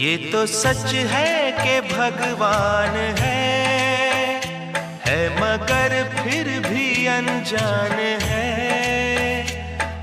ये तो सच है कि भगवान है मगर फिर भी अनजान है।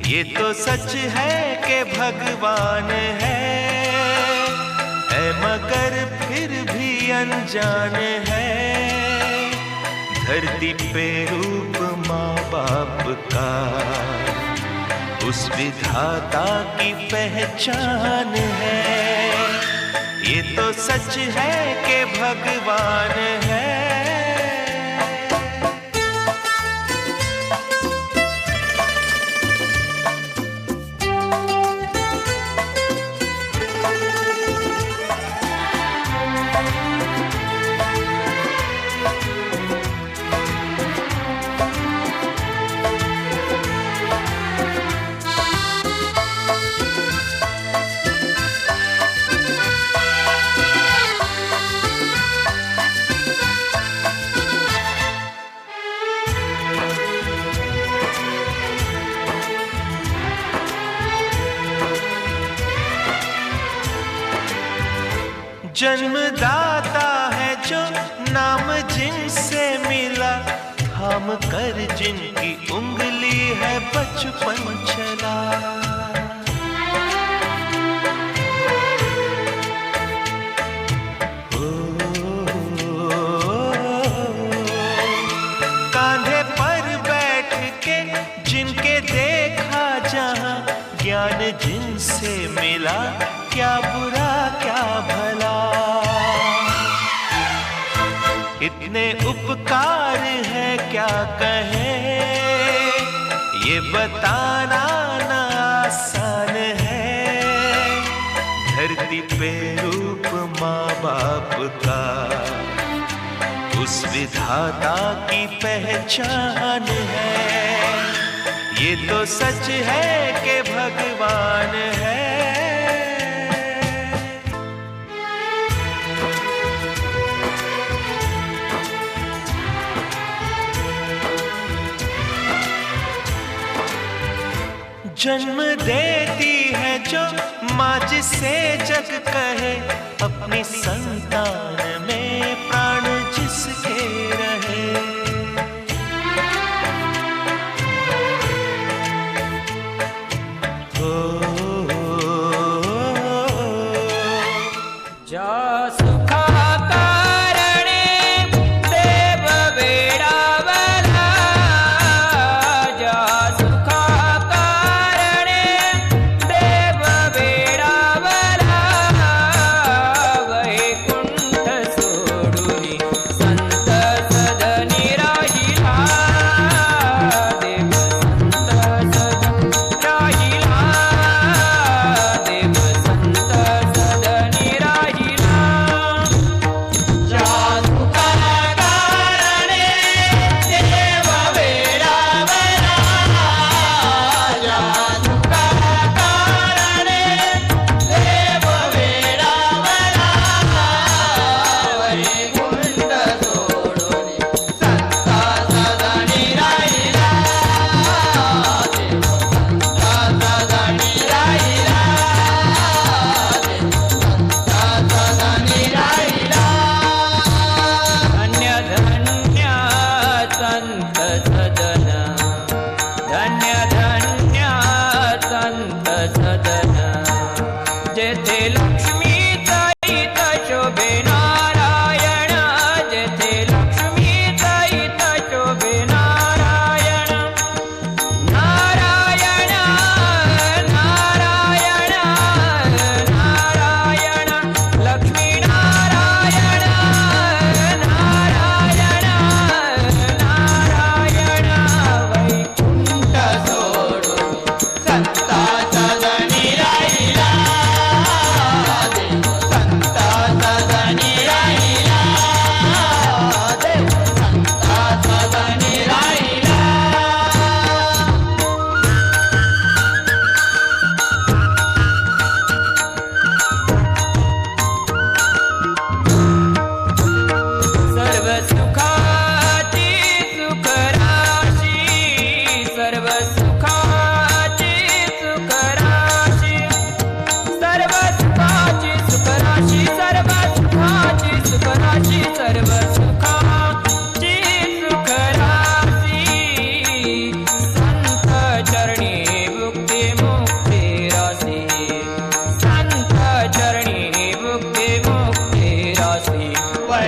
ये तो सच है कि भगवान है मगर फिर भी अनजान है। धरती पे रूप माँ बाप का उस विधाता की पहचान है। ये तो सच है कि भगवान है। जन्मदाता है जो नाम जिनसे मिला, थाम कर जिनकी उंगली है बचपन चला। कांधे पर बैठ के जिनके देखा जहां, ज्ञान जिनसे मिला, क्या बुरा क्या भला। इतने उपकार है क्या कहें, ये बताना ना आसान है। धरती पे रूप माँ बाप का उस विधाता की पहचान है। ये तो सच है कि भगवान है। जन्म देती है जो माँ जिसे जग कहे, अपनी संतान में प्राण जिसके रहे।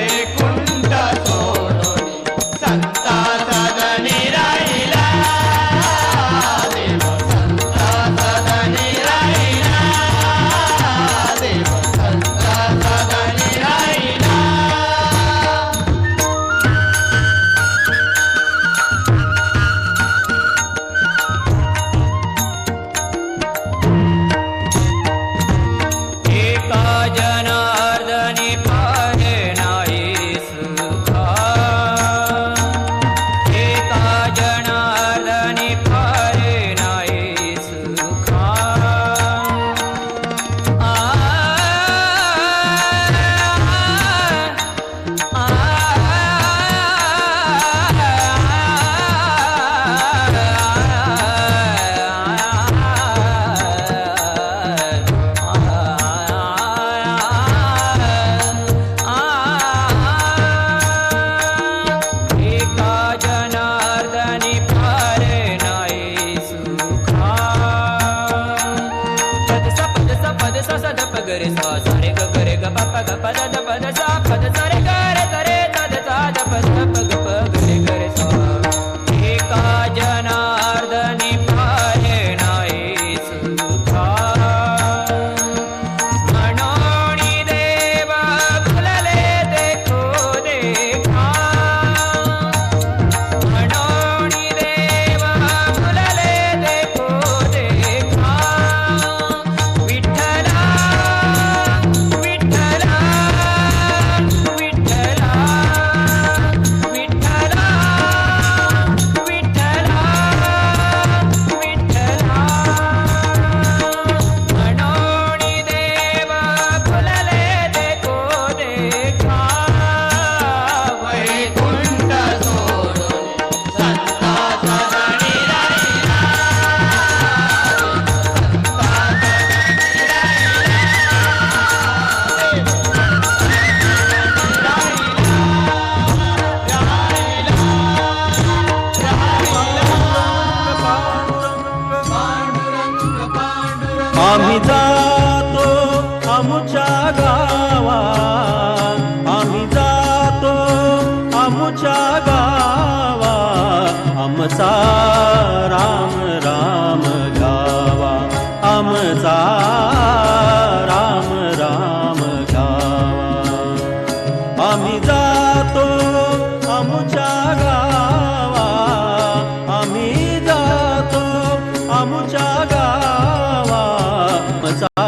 वैकुंठ सोडून संता सदनी राहिला देव, संता सदनी राहिला देव, संता सदनी राहिला. एका जनार्दनी पाहे नाही सुखा, एका जनार्दनी पाहे नाही सुखा. आ एका जनार्दनी पारे नाही सुखा. पद सा पद सा सा ध प ग रे सा सा रे ग ग रे ग प प ग प द ध प द सा पद सा रे ग रे ग रे द ध सा ध प ध प ग प ग रे ग रे सा. एका जनार्दनी पारे नाही सुखा. मनोनी देवा फुलले देखो देखा, मनोनी देवा फुलले देखो देखा. विठ्ठला विठ्ठला विठ्ठला विठ्ठला विठ्ठला विठ्ठला. मनोनी देवा फुलले देखो देखा. वैकुंठ सोडून संता सदनी राहिला आम्ही जातो आमुच्या गावा, आम्ही जातो आमुच्या गावा. आमचा राम राम गावा, आमचा राम राम गावा. आम्ही जातो आमुच्या गावा, आम्ही जातो आमुच्या गावा. आमचा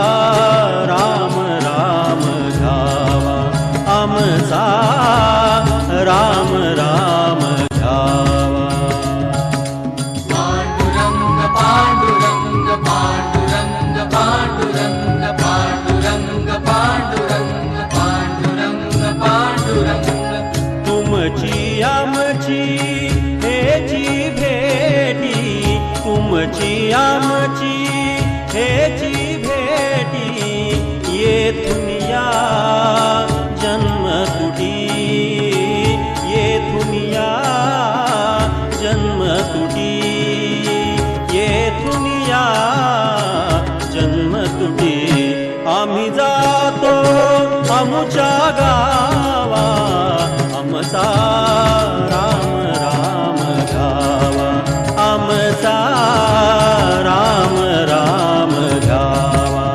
राम राम गावा, आमचा राम राम गावा. पांडुरंग पांडुरंग पांडुरंग पांडुरंग पांडुरंग पांडुरंग पांडुरंग पांडुरंग. तुमची आमची हेची भेटी, तुमची आमची हेची भेटी. येथून या जन्म तुटी, येथून या जन्म तुटी, येथून या जन्म तुटी. आम्ही जातो आमुच्या गावा, आमचा राम राम गावा, आमचा राम राम गावा.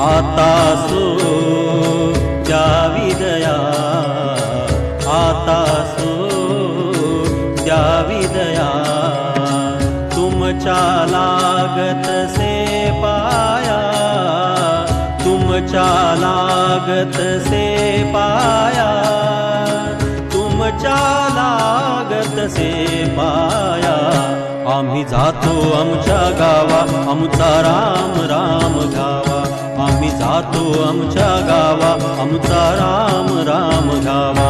आता सो द्यावी दया, आता सो द्यावी दया. तुमच्या लागत से पाया, तुमच्या लागत से पाया, तुमच्या लागत से पाया. आम्ही जातो आमच्या गावा, आमचा राम राम गावा. आम्ही जातो आमच्या गावा, आमचा राम राम गावा.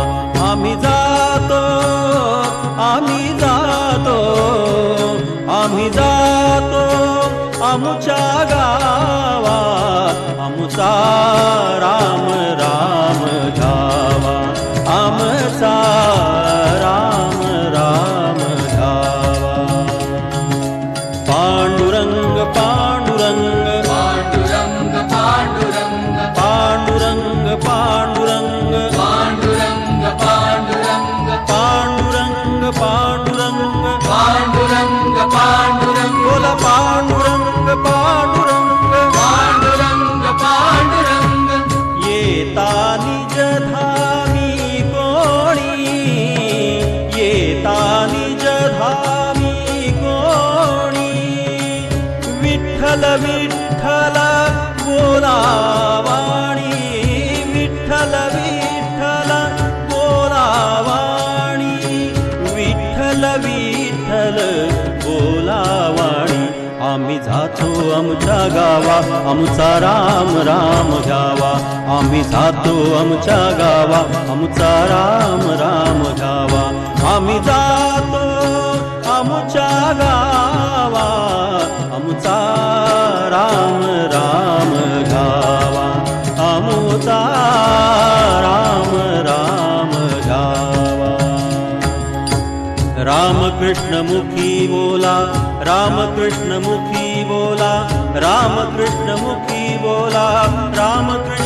आम्ही जातो, आम्ही जातो, आम्ही जातो आमच्या गावा. आमचा राम राम गावा, आमचा राम राम गावा. पांडुरंग पांडुरंग पांडुरंग पांडुरंग पांडुरंग पांडुरंग जातो आमच्या गावा आमचा राम राम घ्यावा आम्ही जातो आमच्या गावा आमचा राम राम घ्यावा आम्ही जातो आमच्या गावा आमचा राम राम घ्यावा आमचा राम राम घ्यावा रामकृष्ण मुखी बोला रामकृष्ण मुखी बोला रामकृष्ण मुखी बोला रामकृष्ण